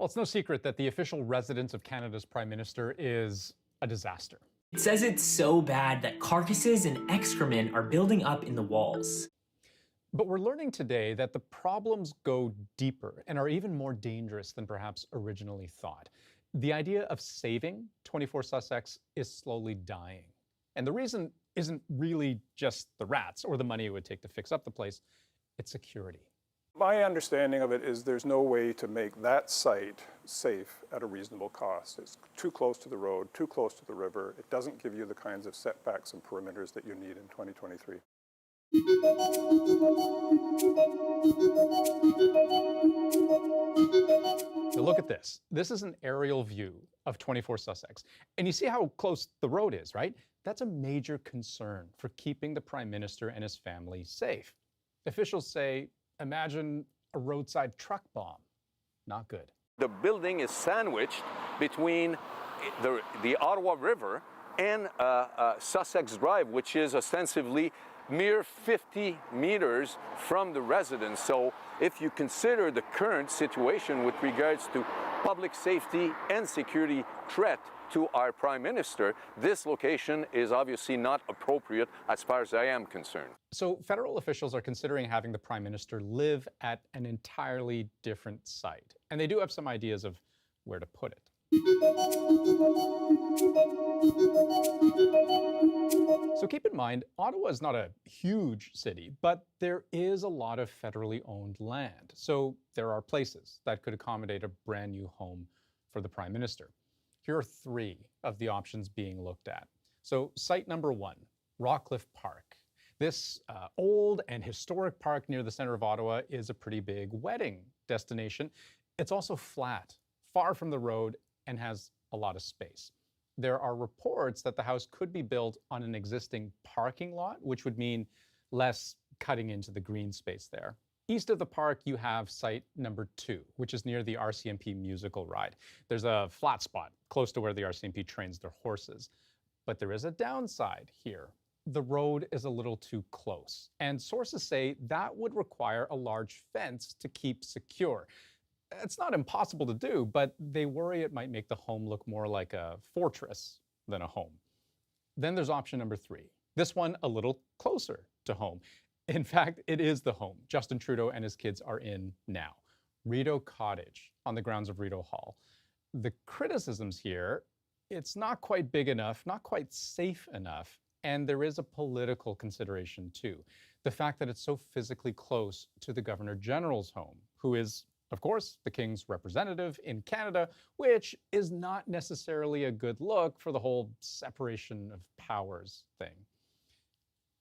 Well, it's no secret that the official residence of Canada's Prime Minister is a disaster. It says it's so bad that carcasses and excrement are building up in the walls. But we're learning today that the problems go deeper and are even more dangerous than perhaps originally thought. The idea of saving 24 Sussex is slowly dying. And the reason isn't really just the rats or the money it would take to fix up the place, it's security. My understanding of it is there's no way to make that site safe at a reasonable cost. It's too close to the road, too close to the river. It doesn't give you the kinds of setbacks and perimeters that you need in 2023. So look at this. This is an aerial view of 24 Sussex. And you see how close the road is, right? That's a major concern for keeping the Prime Minister and his family safe. Officials say, imagine a roadside truck bomb. Not good. The building is sandwiched between the Ottawa River and Sussex Drive, which is ostensibly mere 50 meters from the residence. So if you consider the current situation with regards to public safety and security threat to our Prime Minister, this location is obviously not appropriate as far as I am concerned. So federal officials are considering having the Prime Minister live at an entirely different site. And they do have some ideas of where to put it. So keep in mind, Ottawa is not a huge city, but there is a lot of federally owned land. So there are places that could accommodate a brand new home for the Prime Minister. Here are three of the options being looked at. So site number one, Rockcliffe Park. This old and historic park near the center of Ottawa is a pretty big wedding destination. It's also flat, far from the road, and has a lot of space. There are reports that the house could be built on an existing parking lot, which would mean less cutting into the green space there. East of the park, you have site number two, which is near the RCMP musical ride. There's a flat spot close to where the RCMP trains their horses. But there is a downside here. The road is a little too close, and sources say that would require a large fence to keep secure. It's not impossible to do, but they worry it might make the home look more like a fortress than a home. Then there's option number three. This one a little closer to home. In fact, it is the home Justin Trudeau and his kids are in now. Rideau Cottage on the grounds of Rideau Hall. The criticisms here, it's not quite big enough, not quite safe enough, and there is a political consideration too. The fact that it's so physically close to the Governor General's home, who is, of course, the King's representative in Canada, which is not necessarily a good look for the whole separation of powers thing.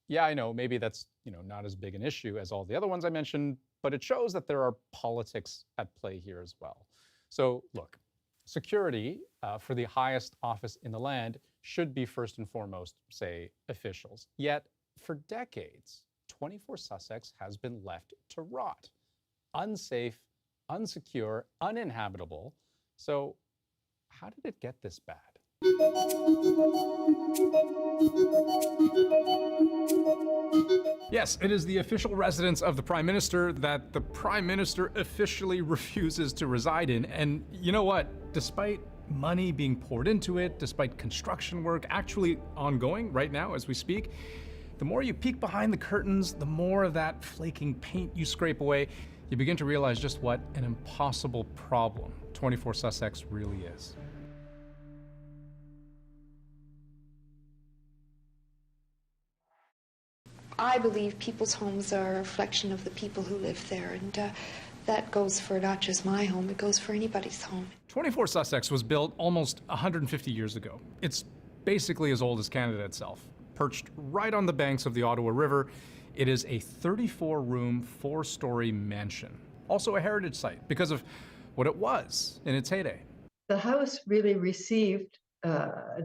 Yeah, I know, maybe that's, not as big an issue as all the other ones I mentioned, but it shows that there are politics at play here as well. So look, security for the highest office in the land should be first and foremost, say, officials. Yet, for decades, 24 Sussex has been left to rot. Unsafe, unsecure, uninhabitable. So how did it get this bad? Yes, it is the official residence of the Prime Minister that the Prime Minister officially refuses to reside in. And you know what? Despite money being poured into it, despite construction work actually ongoing right now as we speak, the more you peek behind the curtains, the more of that flaking paint you scrape away, you begin to realize just what an impossible problem 24 Sussex really is. I believe people's homes are a reflection of the people who live there, and that goes for not just my home, it goes for anybody's home. 24 Sussex was built almost 150 years ago. It's basically as old as Canada itself. Perched right on the banks of the Ottawa River, it is a 34-room, 4-story mansion. Also a heritage site because of what it was in its heyday. The house really received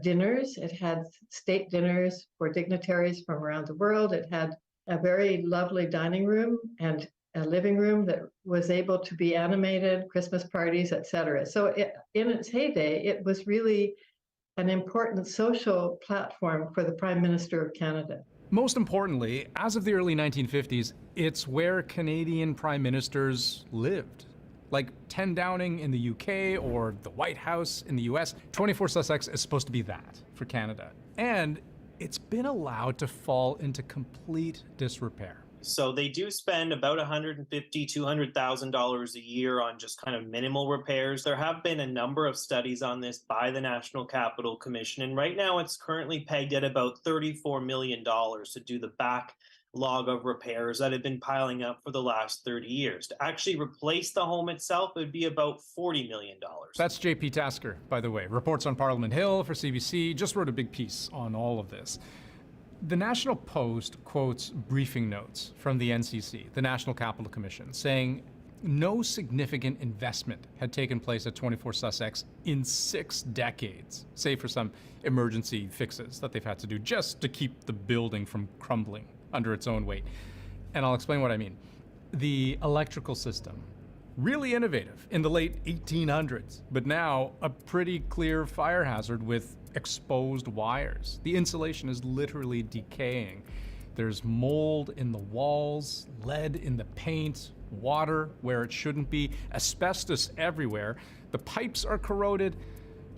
dinners. It had state dinners for dignitaries from around the world. It had a very lovely dining room and a living room that was able to be animated, Christmas parties, etc. So in its heyday, it was really an important social platform for the Prime Minister of Canada. Most importantly, as of the early 1950s, it's where Canadian prime ministers lived. like 10 Downing in the UK or the White House in the US. 24 Sussex is supposed to be that for Canada. And it's been allowed to fall into complete disrepair. So they do spend about $150,000, $200,000 a year on just kind of minimal repairs. There have been a number of studies on this by the National Capital Commission, and right now it's currently pegged at about $34 million to do the backlog of repairs that have been piling up for the last 30 years. To actually replace the home itself, it would be about $40 million. That's JP Tasker, by the way. Reports on Parliament Hill for CBC, just wrote a big piece on all of this. The National Post quotes briefing notes from the NCC, the National Capital Commission, saying no significant investment had taken place at 24 Sussex in 6 decades, save for some emergency fixes that they've had to do just to keep the building from crumbling under its own weight. And I'll explain what I mean. The electrical system, really innovative in the late 1800s, but now a pretty clear fire hazard with exposed wires. The insulation is literally decaying. There's mold in the walls, lead in the paint, water where it shouldn't be, asbestos everywhere. The pipes are corroded.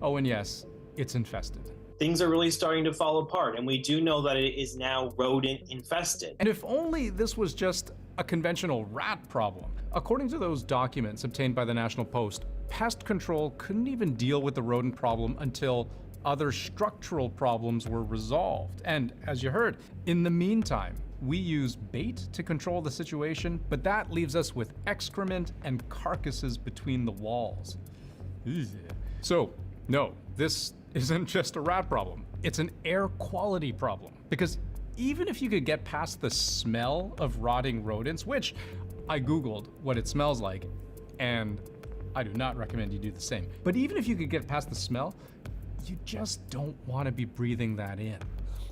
Oh, and yes, it's infested. Things are really starting to fall apart, and we do know that it is now rodent infested. And if only this was just a conventional rat problem. According to those documents obtained by the National Post, pest control couldn't even deal with the rodent problem until other structural problems were resolved. And as you heard, in the meantime, we use bait to control the situation, but that leaves us with excrement and carcasses between the walls. So, no, this isn't just a rat problem. It's an air quality problem. Because even if you could get past the smell of rotting rodents, which I Googled what it smells like, and I do not recommend you do the same. But even if you could get past the smell, you just don't want to be breathing that in.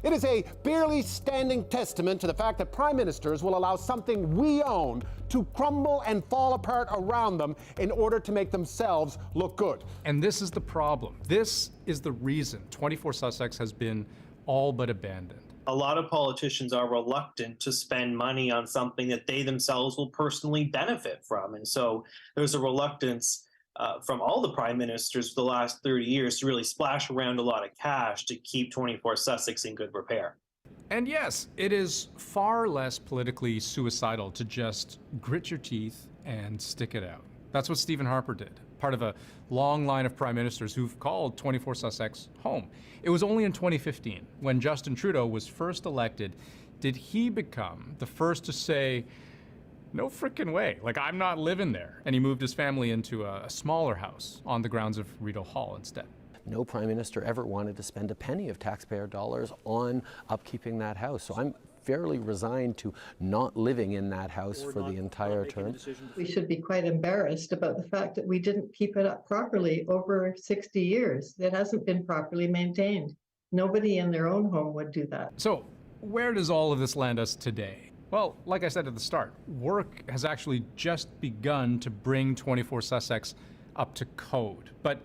It is a barely standing testament to the fact that prime ministers will allow something we own to crumble and fall apart around them in order to make themselves look good. And this is the problem. This is the reason 24 Sussex has been all but abandoned. A lot of politicians are reluctant to spend money on something that they themselves will personally benefit from. And so there's a reluctance from all the prime ministers for the last 30 years to really splash around a lot of cash to keep 24 Sussex in good repair. And yes, it is far less politically suicidal to just grit your teeth and stick it out. That's what Stephen Harper did, part of a long line of prime ministers who've called 24 Sussex home. It was only in 2015, when Justin Trudeau was first elected, did he become the first to say, no frickin' way, like I'm not living there. And he moved his family into a smaller house on the grounds of Rideau Hall instead. No prime minister ever wanted to spend a penny of taxpayer dollars on upkeeping that house. So I'm fairly resigned to not living in that house for the entire term. We should be quite embarrassed about the fact that we didn't keep it up properly over 60 years. It hasn't been properly maintained. Nobody in their own home would do that. So where does all of this land us today? Well, like I said at the start, work has actually just begun to bring 24 Sussex up to code. But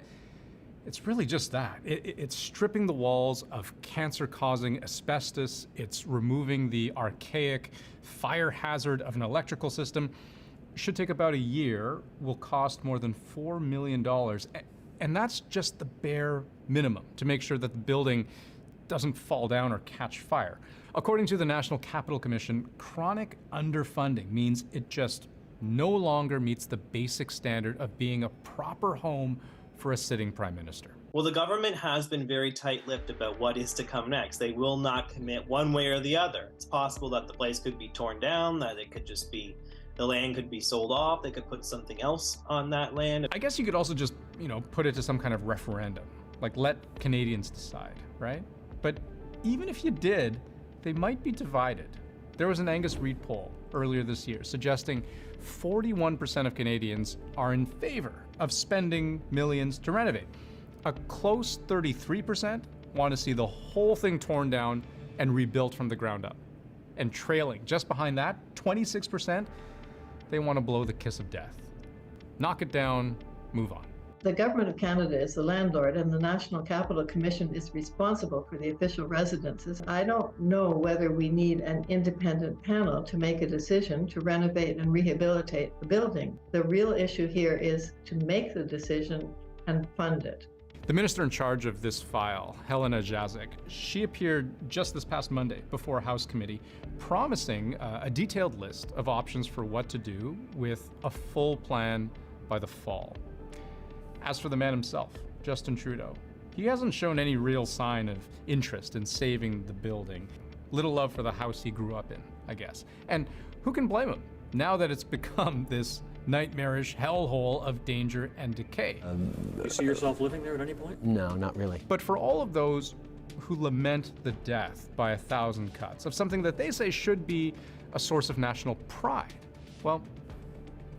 it's really just that. It's stripping the walls of cancer-causing asbestos. It's removing the archaic fire hazard of an electrical system. Should take about a year, will cost more than $4 million. And that's just the bare minimum to make sure that the building doesn't fall down or catch fire. According to the National Capital Commission, chronic underfunding means it just no longer meets the basic standard of being a proper home for a sitting prime minister. Well, the government has been very tight-lipped about what is to come next. They will not commit one way or the other. It's possible that the place could be torn down, that it could just be, the land could be sold off, they could put something else on that land. I guess you could also just, put it to some kind of referendum, like let Canadians decide, right? But even if you did, they might be divided. There was an Angus Reid poll earlier this year suggesting 41% of Canadians are in favor of spending millions to renovate. A close 33% want to see the whole thing torn down and rebuilt from the ground up. And trailing just behind that, 26%, they want to blow the kiss of death. Knock it down, move on. The Government of Canada is the landlord, and the National Capital Commission is responsible for the official residences. I don't know whether we need an independent panel to make a decision to renovate and rehabilitate the building. The real issue here is to make the decision and fund it. The minister in charge of this file, Helena Jazik, she appeared just this past Monday before a House committee promising a detailed list of options for what to do with a full plan by the fall. As for the man himself, Justin Trudeau, he hasn't shown any real sign of interest in saving the building. Little love for the house he grew up in, I guess. And who can blame him now that it's become this nightmarish hellhole of danger and decay? You see yourself living there at any point? No, not really. But for all of those who lament the death by 1,000 cuts of something that they say should be a source of national pride, well,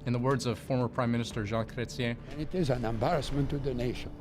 in the words of former Prime Minister Jean Chrétien, it is an embarrassment to the nation.